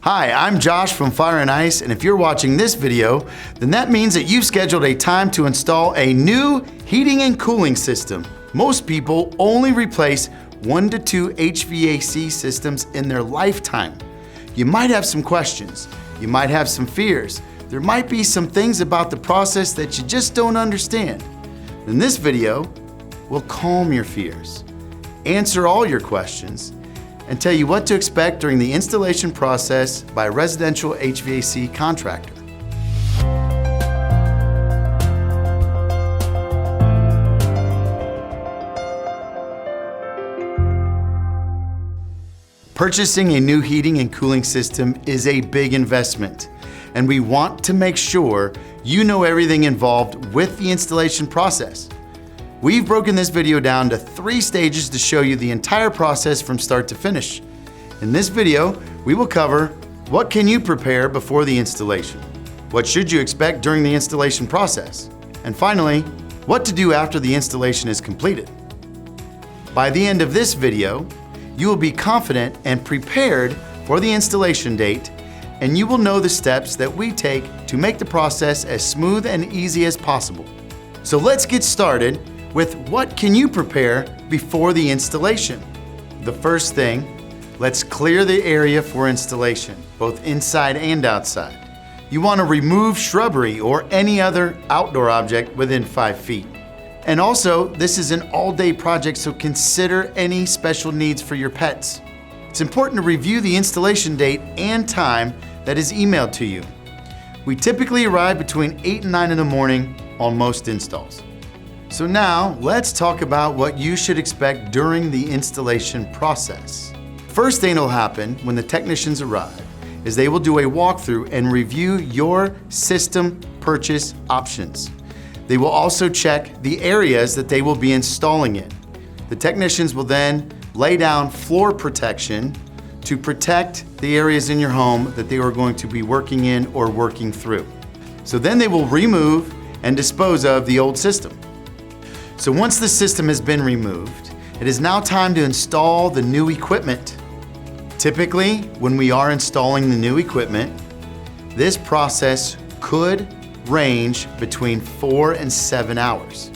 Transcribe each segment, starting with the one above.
Hi, I'm Josh from Fire and Ice, and if you're watching this video, then that means that you've scheduled a time to install a new heating and cooling system. Most people only replace 1 to 2 HVAC systems in their lifetime. You might have some questions, you might have some fears, there might be some things about the process that you just don't understand. In this video, we'll calm your fears, answer all your questions, and tell you what to expect during the installation process by a residential HVAC contractor. Purchasing a new heating and cooling system is a big investment, and we want to make sure you know everything involved with the installation process. We've broken this video down to 3 stages to show you the entire process from start to finish. In this video, we will cover what can you prepare before the installation, what should you expect during the installation process, and finally, what to do after the installation is completed. By the end of this video, you will be confident and prepared for the installation date, and you will know the steps that we take to make the process as smooth and easy as possible. So let's get started with what can you prepare before the installation. The first thing, let's clear the area for installation, both inside and outside. You want to remove shrubbery or any other outdoor object within 5 feet. And also, this is an all-day project, so consider any special needs for your pets. It's important to review the installation date and time that is emailed to you. We typically arrive between 8 and 9 in the morning on most installs. So now, let's talk about what you should expect during the installation process. First thing that will happen when the technicians arrive is they will do a walkthrough and review your system purchase options. They will also check the areas that they will be installing in. The technicians will then lay down floor protection to protect the areas in your home that they are going to be working in or working through. So then they will remove and dispose of the old system. So once the system has been removed, it is now time to install the new equipment. Typically, when we are installing the new equipment, this process could range between 4 and 7 hours.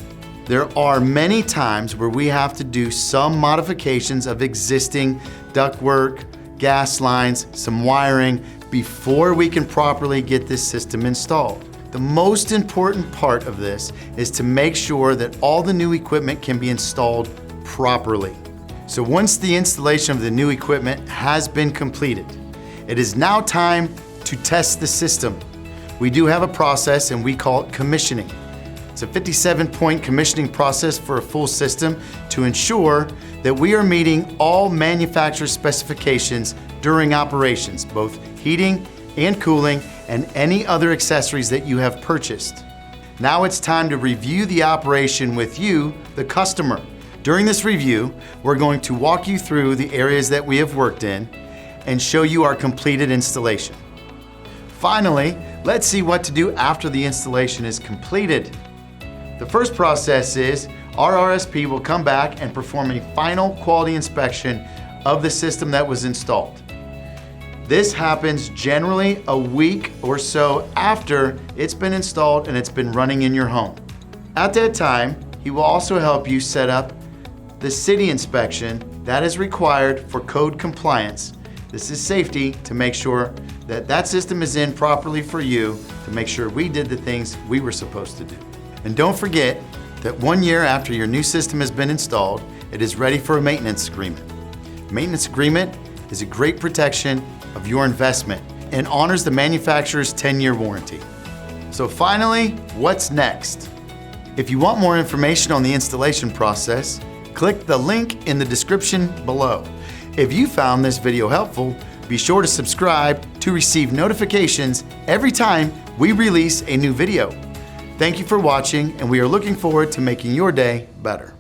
There are many times where we have to do some modifications of existing ductwork, gas lines, some wiring before we can properly get this system installed. The most important part of this is to make sure that all the new equipment can be installed properly. So once the installation of the new equipment has been completed, it is now time to test the system. We do have a process and we call it commissioning. It's a 57-point commissioning process for a full system to ensure that we are meeting all manufacturer specifications during operations, both heating and cooling and any other accessories that you have purchased. Now it's time to review the operation with you, the customer. During this review, we're going to walk you through the areas that we have worked in and show you our completed installation. Finally, let's see what to do after the installation is completed. The first process is our RSP will come back and perform a final quality inspection of the system that was installed. This happens generally a week or so after it's been installed and it's been running in your home. At that time, he will also help you set up the city inspection that is required for code compliance. This is safety to make sure that that system is in properly for you, to make sure we did the things we were supposed to do. And don't forget that 1 year after your new system has been installed, it is ready for a maintenance agreement. Maintenance agreement is a great protection of your investment and honors the manufacturer's 10-year warranty. So finally, what's next? If you want more information on the installation process, click the link in the description below. If you found this video helpful, be sure to subscribe to receive notifications every time we release a new video. Thank you for watching, and we are looking forward to making your day better.